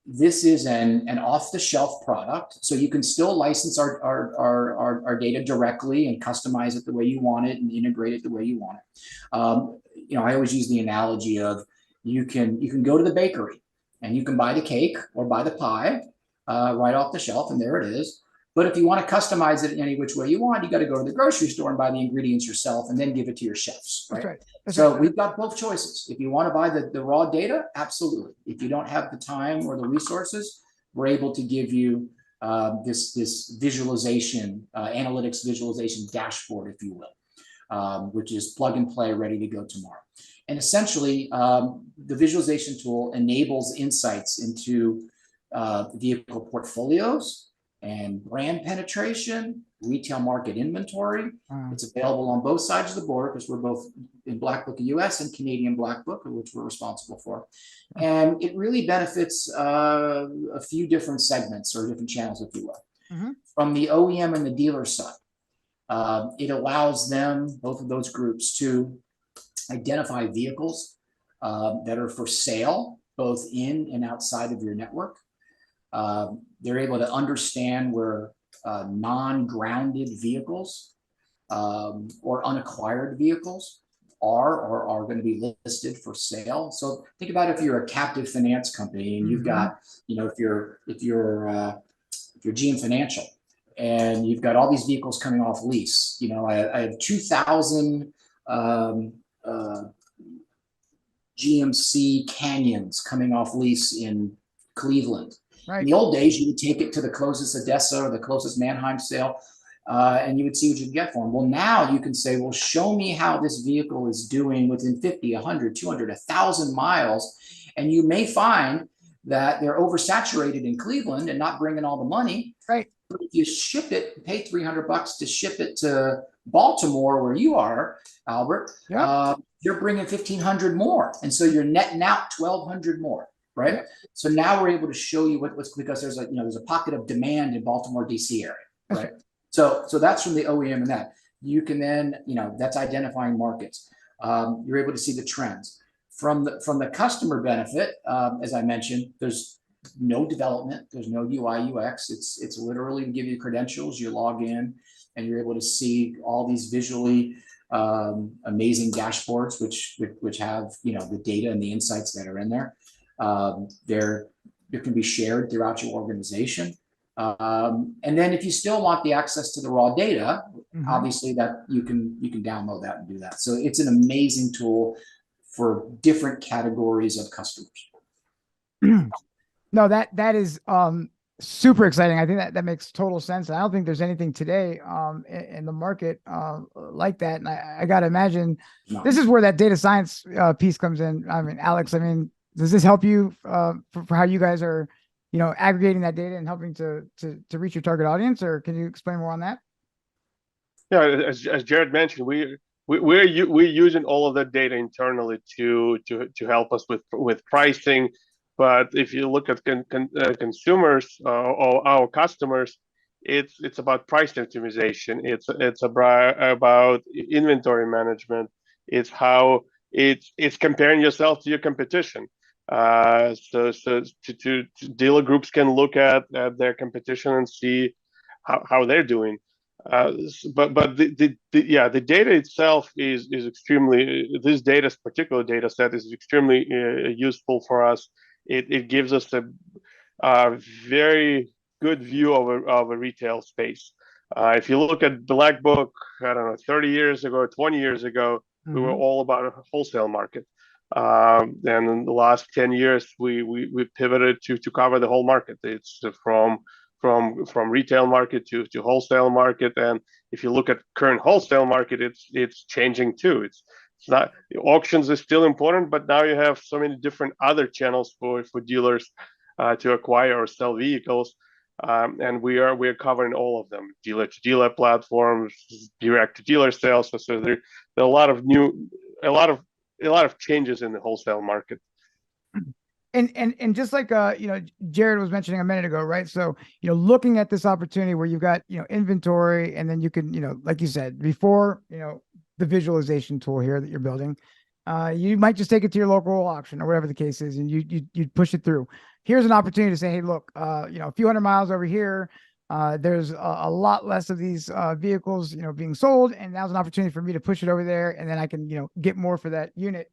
This is an off-the-shelf product, so you can still license our data directly and customize it the way you want it and integrate it the way you want it. I always use the analogy of you can go to the bakery and you can buy the cake or buy the pie right off the shelf, and there it is. But if you want to customize it in any which way you want, you got to go to the grocery store and buy the ingredients yourself and then give it to your chefs. Right? That's right. So we've got both choices. If you want to buy the raw data, absolutely. If you don't have the time or the resources, we're able to give you this visualization, analytics visualization dashboard, if you will, which is plug and play, ready to go tomorrow. And essentially, the visualization tool enables insights into vehicle portfolios and brand penetration, retail market inventory. It's available on both sides of the border because we're both in Black Book US and Canadian Black Book, which we're responsible for. And it really benefits a few different segments or different channels, if you will. From the OEM and the dealer side, it allows them, both of those groups, to identify vehicles that are for sale, both in and outside of your network. They're able to understand where non-grounded vehicles or unacquired vehicles are going to be listed for sale. So think about if you're a captive finance company and you've got, if you're GM Financial and you've got all these vehicles coming off lease. I have 2,000 GMC Canyons coming off lease in Cleveland. Right. In the old days, you would take it to the closest Odessa or the closest Mannheim sale, and you would see what you could get for them. Well, now you can say, well, show me how this vehicle is doing within 50, 100, 200, 1,000 miles. And you may find that they're oversaturated in Cleveland and not bringing all the money. Right. But if you ship it, pay $300 to ship it to Baltimore, where you are, Albert, Yep. you're bringing 1,500 more. And so you're netting out 1,200 more. Right. Yep. So now we're able to show you what's, because there's there's a pocket of demand in Baltimore, DC area. Right. So that's from the OEM, and that you can then, that's identifying markets. You're able to see the trends from the customer benefit. As I mentioned, there's no development. There's no UI UX. It's literally to give you credentials. You log in and you're able to see all these visually amazing dashboards, which have, the data and the insights that are in there. They can be shared throughout your organization. And then if you still want the access to the raw data, obviously that you can download that and do that. So it's an amazing tool for different categories of customers. No, that is super exciting. I think that makes total sense. I don't think there's anything today in the market like that. And I got to imagine this is where that data science piece comes in. I mean, Alex, does this help you for how you guys are, aggregating that data and helping to reach your target audience? Or can you explain more on that? Yeah, as Jared mentioned, we're using all of that data internally to help us with pricing. But if you look at consumers or our customers, it's about price optimization. It's about inventory management. It's how it's comparing yourself to your competition. So dealer groups can look at their competition and see how they're doing. But the data itself is extremely, this particular data set is extremely useful for us. It gives us a very good view of a retail space. If you look at Black Book, I don't know, 30 years ago, 20 years ago, we were all about a wholesale market. And in the last 10 years, we pivoted to cover the whole market. It's from retail market to wholesale market. And if you look at current wholesale market, it's changing too. It's not, auctions is still important, but now you have so many different other channels for dealers to acquire or sell vehicles. And we're covering all of them: dealer to dealer platforms, direct to dealer sales. So there are a lot of changes in the wholesale market. And just like Jared was mentioning a minute ago, right? So looking at this opportunity where you've got inventory, and then you can like you said before, the visualization tool here that you're building, you might just take it to your local auction or whatever the case is, and you push it through. Here's an opportunity to say, hey, look, a few hundred miles over here, there's a lot less of these vehicles being sold, and now's an opportunity for me to push it over there, and then I can get more for that unit.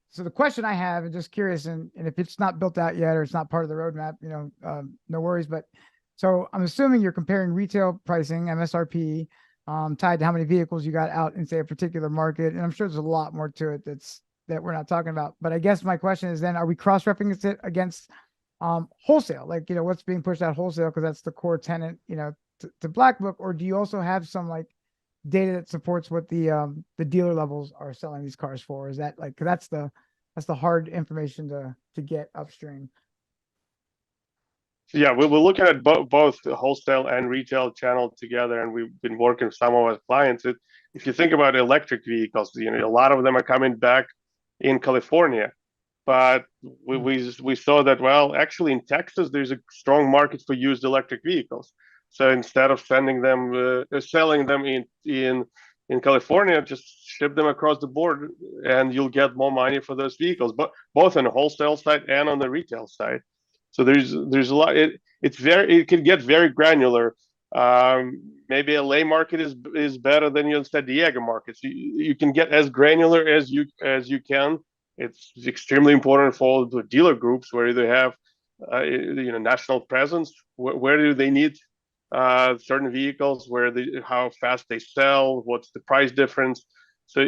So the question I have, and just curious, and if it's not built out yet or it's not part of the roadmap, no worries. But so I'm assuming you're comparing retail pricing, MSRP, tied to how many vehicles you got out in, say, a particular market. And I'm sure there's a lot more to it that we're not talking about. But I guess my question is then, are we cross-referencing it against wholesale? Like, what's being pushed out wholesale, because that's the core tenant, to Black Book? Or do you also have some data that supports what the dealer levels are selling these cars for? Is that that's the hard information to get upstream? Yeah, we're looking at both the wholesale and retail channel together, and we've been working with some of our clients. If you think about electric vehicles, a lot of them are coming back in California, but we saw that, well, actually in Texas there's a strong market for used electric vehicles. So instead of selling them in California, just ship them across the board, and you'll get more money for those vehicles, but both on the wholesale side and on the retail side. So there's a lot. It can get very granular. Maybe LA market is better than your San Diego market. So you can get as granular as you can. It's extremely important for the dealer groups where they have national presence. Where do they need certain vehicles? How fast they sell? What's the price difference? So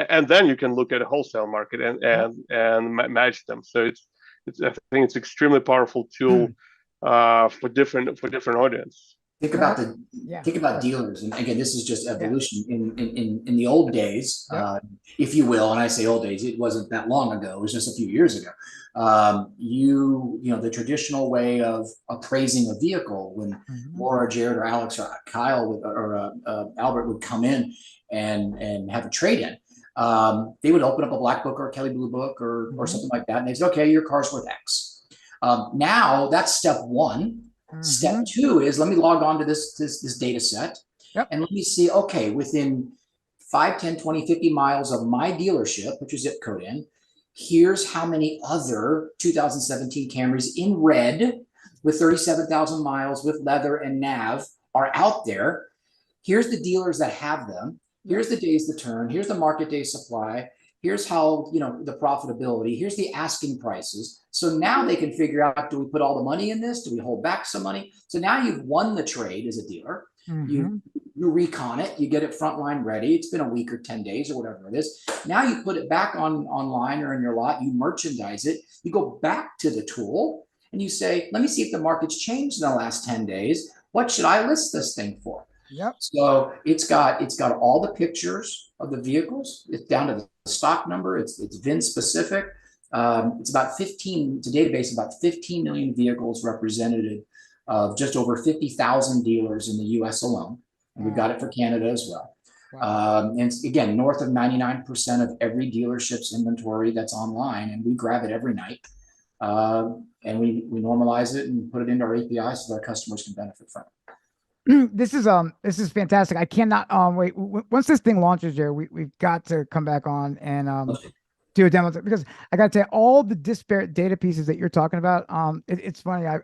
and then you can look at a wholesale market and match them. So it's I think it's extremely powerful tool for different audience. Think about dealers, and again, this is just evolution. In the old days, if you will, and I say old days, it wasn't that long ago. It was just a few years ago. You know, the traditional way of appraising a vehicle, when Laura, Jared, or Alex, or Kyle or Albert would come in and have a trade-in, they would open up a black book or a Kelly Blue book or something like that, and they'd say, okay, your car's worth X. Now that's step one. Step two is, let me log on to this data set and let me see, okay, within 5, 10, 20, 50 miles of my dealership, put your zip code in, here's how many other 2017 Camrys in red with 37,000 miles with leather and nav are out there. Here's the dealers that have them. Here's the days to turn. Here's the market day supply. Here's how, you know, the profitability. Here's the asking prices. So now they can figure out, do we put all the money in this? Do we hold back some money? So now you've won the trade as a dealer. You recon it, you get it frontline ready. It's been a week or 10 days or whatever it is. Now you put it back online or in your lot, you merchandise it, you go back to the tool and you say, let me see if the market's changed in the last 10 days. What should I list this thing for? So it's got all the pictures of the vehicles. It's down to the stock number. It's VIN specific. It's about 15. It's a database of about 15 million vehicles representative of just over 50,000 dealers in the U.S. alone, and we've got it for Canada as well. And again, north of 99% of every dealership's inventory that's online, and we grab it every night, and we normalize it and put it into our API so that our customers can benefit from it. This is fantastic. I cannot wait. Once this thing launches, Jared, we've got to come back on and do a demo, because I got to tell you, all the disparate data pieces that you're talking about. It's funny. I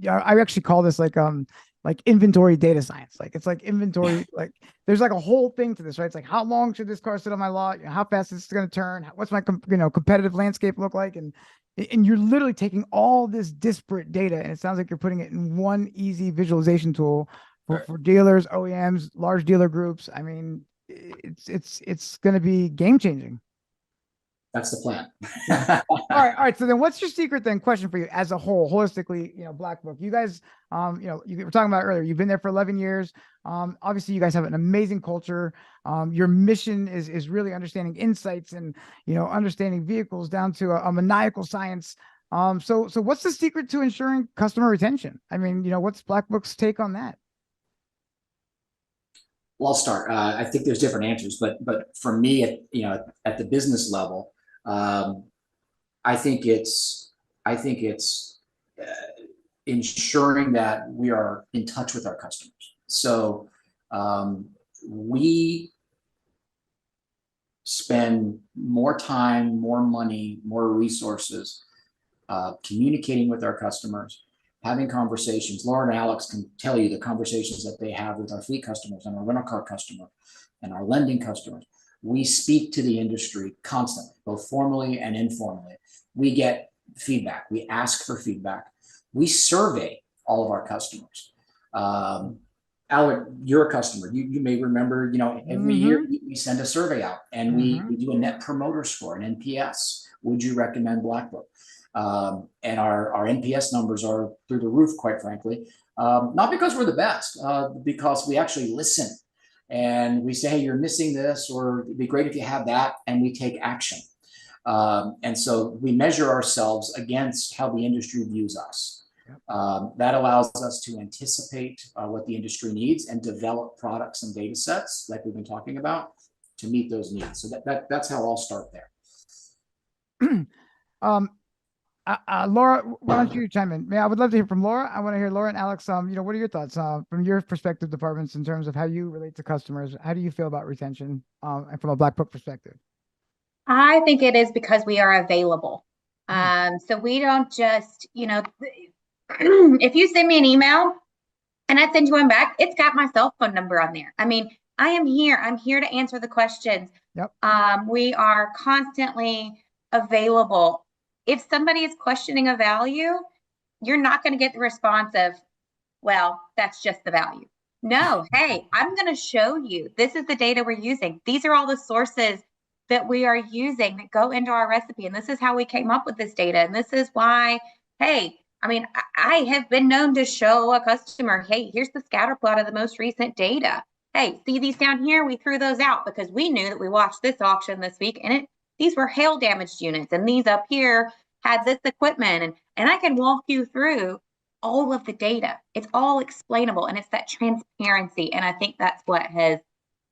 actually call this like inventory data science. Like, it's like inventory. Like, there's like a whole thing to this, right? It's like, how long should this car sit on my lot? How fast is it going to turn? What's my competitive landscape look like? And you're literally taking all this disparate data, and it sounds like you're putting it in one easy visualization tool for dealers, OEMs, large dealer groups. I mean, it's going to be game changing. That's the plan. All right. So then, what's your secret then? Question for you as a whole, holistically, Black Book. You guys, you were talking about earlier. You've been there for 11 years. Obviously, you guys have an amazing culture. Your mission is really understanding insights and understanding vehicles down to a maniacal science. So what's the secret to ensuring customer retention? I mean, what's Black Book's take on that? Well, I'll start. I think there's different answers, but for me, at the business level, I think it's ensuring that we are in touch with our customers. So we spend more time, more money, more resources communicating with our customers, having conversations. Laura and Alex can tell you the conversations that they have with our fleet customers and our rental car customer and our lending customers. We speak to the industry constantly, both formally and informally. We get feedback. We ask for feedback. We survey all of our customers. Albert, you're a customer. You may remember, every year we send a survey out and we do a net promoter score, an NPS. Would you recommend Black Book? And our NPS numbers are through the roof, quite frankly. Not because we're the best, because we actually listen and we say, hey, you're missing this, or it'd be great if you had that, and we take action. And so we measure ourselves against how the industry views us. That allows us to anticipate what the industry needs and develop products and data sets like we've been talking about to meet those needs. So that's how I'll start there. Laura, why don't you chime in? I would love to hear from Laura. I want to hear Laura and Alex. What are your thoughts from your perspective departments in terms of how you relate to customers? How do you feel about retention and from a Black Book perspective? I think it is because we are available. So we don't just, if you send me an email and I send you one back, it's got my cell phone number on there. I mean, I am here. I'm here to answer the questions. We are constantly available. If somebody is questioning a value, you're not going to get the response of, well, that's just the value. No, hey, I'm going to show you. This is the data we're using. These are all the sources that we are using that go into our recipe. And this is how we came up with this data. And this is why, hey, I mean, I have been known to show a customer, hey, here's the scatter plot of the most recent data. Hey, see these down here? We threw those out because we knew that we watched this auction this week and these were hail damaged units, and these up here had this equipment. And I can walk you through all of the data. It's all explainable, and it's that transparency. And I think that's what has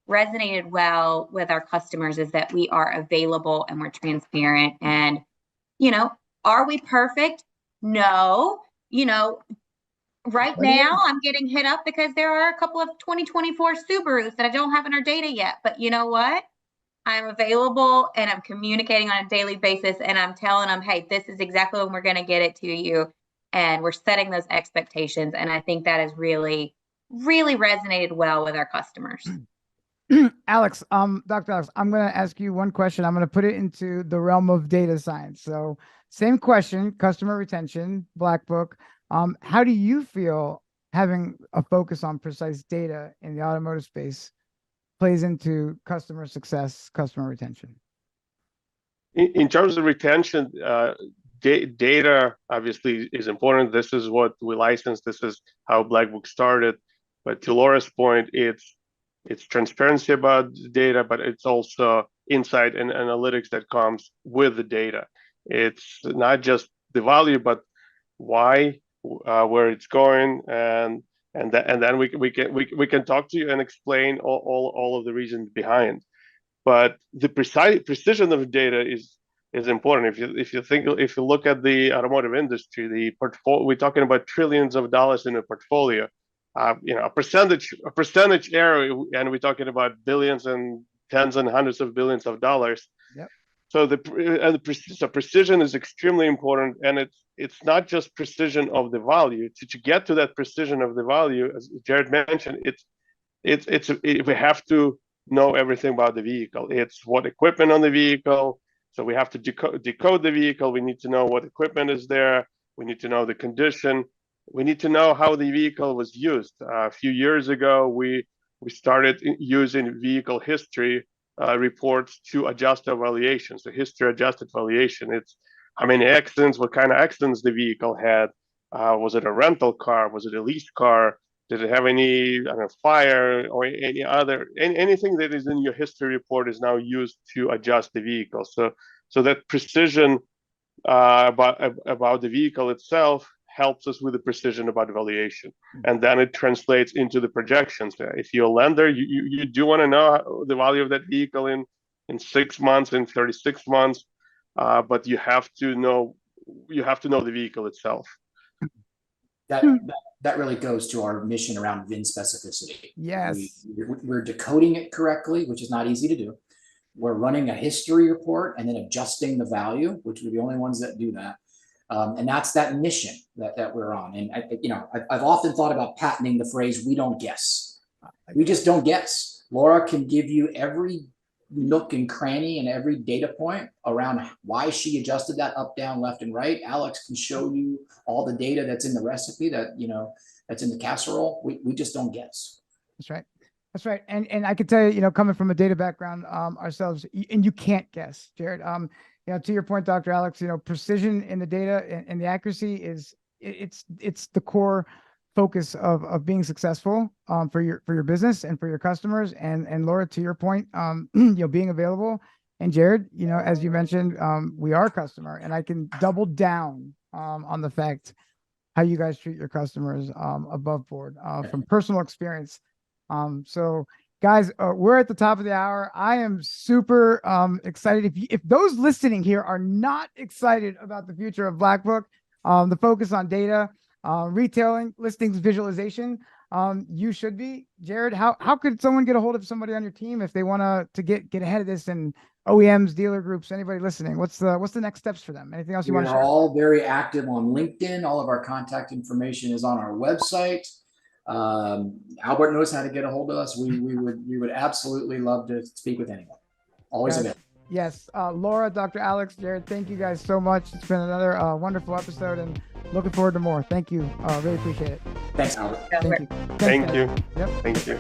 resonated well with our customers, is that we are available and we're transparent. And, are we perfect? No. Right now I'm getting hit up because there are a couple of 2024 Subarus that I don't have in our data yet. But you know what? I'm available and I'm communicating on a daily basis, and I'm telling them, hey, this is exactly when we're going to get it to you. And we're setting those expectations. And I think that has really, really resonated well with our customers. Alex, Dr. Alex, I'm going to ask you one question. I'm going to put it into the realm of data science. So same question, customer retention, Black Book. How do you feel having a focus on precise data in the automotive space plays into customer success, customer retention? In terms of retention, data obviously is important. This is what we license. This is how Black Book started. But to Laura's point, it's transparency about data, but it's also insight and analytics that comes with the data. It's not just the value, but why, where it's going, and then we can talk to you and explain all of the reasons behind. But the precision of data is important. If you look at the automotive industry, the portfolio, we're talking about trillions of dollars in a portfolio. A percentage error, and we're talking about billions and tens and hundreds of billions of dollars. Yep. So precision is extremely important, and it's not just precision of the value. To get to that precision of the value, as Jared mentioned, we have to know everything about the vehicle. It's what equipment on the vehicle. So we have to decode the vehicle. We need to know what equipment is there. We need to know the condition. We need to know how the vehicle was used. A few years ago, we started using vehicle history reports to adjust our valuations. So history adjusted valuation. It's how many accidents, what kind of accidents the vehicle had. Was it a rental car? Was it a leased car? Did it have any fire or anything that is in your history report is now used to adjust the vehicle. So that precision about the vehicle itself helps us with the precision about valuation, and then it translates into the projections. If you're a lender, you do want to know the value of that vehicle in 6 months, in 36 months, but you have to know the vehicle itself. That really goes to our mission around VIN specificity. Yes. We're decoding it correctly, which is not easy to do. We're running a history report and then adjusting the value, which we're the only ones that do that. And that's that mission that we're on. And I've often thought about patenting the phrase, we don't guess. We just don't guess. Laura can give you every nook and cranny and every data point around why she adjusted that up, down, left, and right. Alex can show you all the data that's in the recipe that's in the casserole. We just don't guess. That's right. That's right. And I could tell you, coming from a data background ourselves, and you can't guess, Jared. To your point, Dr. Alex, precision in the data and the accuracy it's the core focus of being successful for your business and for your customers. And Laura, to your point, being available. And Jared, as you mentioned, we are a customer, and I can double down on the fact how you guys treat your customers above board from personal experience. So guys, we're at the top of the hour. I am super excited. If those listening here are not excited about the future of Black Book, the focus on data, retailing, listings, visualization, you should be. Jared, how could someone get a hold of somebody on your team if they want to get ahead of this, and OEMs, dealer groups, anybody listening? What's the next steps for them? Anything else you want to share? We're all very active on LinkedIn. All of our contact information is on our website. Albert knows how to get a hold of us. We would absolutely love to speak with anyone. Always available. Yes. Laura, Dr. Alex, Jared, thank you guys so much. It's been another wonderful episode, and looking forward to more. Thank you. Really appreciate it. Thanks, Albert. Thank you. Thank you. Yep. Thank you.